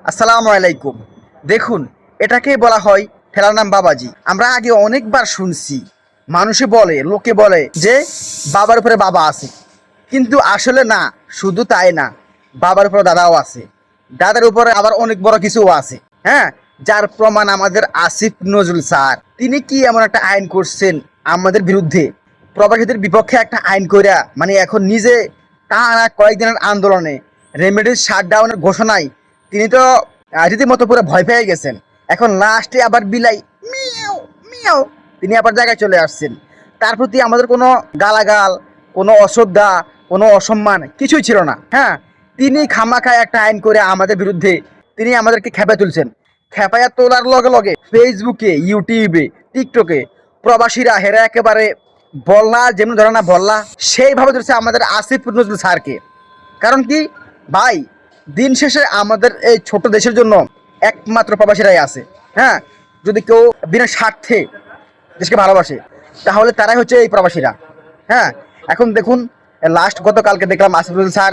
আসসালামু আলাইকুম। দেখুন, এটাকে বলা হয় ঠেলার নাম বাবাজি। আমরা আগে অনেকবার শুনছি, মানুষে বলে, লোকে বলে যে বাবার উপরে বাবা আছে, কিন্তু আসলে না। শুধু তাই না, বাবার উপরে দাদাও আছে, দাদার উপরে আবার অনেক বড় কিছুও আছে। হ্যাঁ, যার প্রমাণ আমাদের আসিফ নজরুল স্যার। তিনি কি এমন একটা আইন করছেন আমাদের বিরুদ্ধে, প্রবাসীদের বিপক্ষে একটা আইন কইরা, মানে এখন নিজে টানা কয়েকদিনের আন্দোলনে রেমেডির শাটডাউনের ঘোষণায় তিনি তো রীতিমতো পুরো ভয় পেয়ে গেছেন। এখন লাস্টে আবার বিলাই মিয়াও মিয়াও তিনি আবার জায়গায় চলে আসছেন। তার প্রতি আমাদের কোনো গালাগাল, কোনো অশ্রদ্ধা, কোনো অসম্মান কিছুই ছিল না। হ্যাঁ, তিনি খামাখায় একটা আইন করে আমাদের বিরুদ্ধে তিনি আমাদেরকে খেপায় তুলছেন। খেপায়া তোলার লগে লগে ফেসবুকে, ইউটিউবে, টিকটকে প্রবাসীরা হেরা একেবারে বল্লা, যেমন ধরে না বল্লা, সেইভাবে ধরছে আমাদের আসিফ নজরুল স্যারকে। কারণ কি ভাই, দিন শেষে আমাদের এই ছোট দেশের জন্য একমাত্র প্রবাসীরাই আছে। হ্যাঁ, যদি কেউ বিনা স্বার্থে দেশকে ভালোবাসে, তাহলে তারাই হচ্ছে এই প্রবাসীরা। হ্যাঁ, এখন দেখুন, লাস্ট গতকালকে দেখলাম আসিফুল স্যার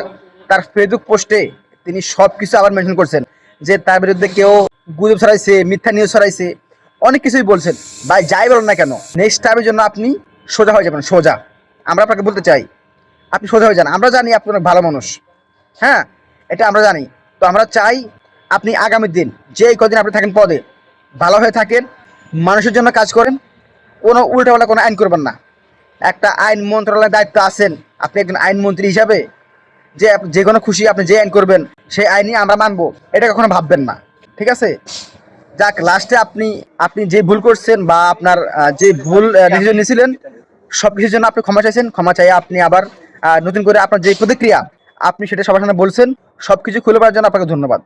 তার ফেসবুক পোস্টে তিনি সব কিছু আবার মেনশন করছেন যে তার বিরুদ্ধে কেউ গুজব ছড়াইছে, মিথ্যা নিউজ ছড়াইছে, অনেক কিছুই বলছেন। ভাই যাই বলুন না কেন, নেক্সট টাইমের জন্য আপনি সোজা হয়ে যাবেন, সোজা। আমরা আপনাকে বলতে চাই, আপনি সোজা হয়ে যান। আমরা জানি আপনি অনেক ভালো মানুষ। হ্যাঁ, এটা আমরা জানি। তো আমরা চাই আপনি আগামী দিন, যে কদিন আপনি থাকেন পদে, ভালো হয়ে থাকেন, মানুষের জন্য কাজ করেন, কোনো উল্টাপাল্টা কোনো আইন করবেন না। একটা আইন মন্ত্রণালয়ের দায়িত্ব আছেন, আপনি একজন আইনমন্ত্রী হিসাবে, যে যে কোনো খুশি আপনি যে আইন করবেন সেই আইনই আমরা মানবো, এটা কখনো ভাববেন না। ঠিক আছে? যাক, লাস্টে আপনি আপনি যে ভুল করছেন বা আপনার যে ভুল ডিসিশন নিয়েছিলেন, সব কিছুর জন্য আপনি ক্ষমা চাইছেন। ক্ষমা চাই আপনি আবার নতুন করে আপনার যে প্রতিক্রিয়া আপনি সেটা সবার সামনে বলছেন, সব কিছু খুলে পড়ার জন্য আপনাকে ধন্যবাদ।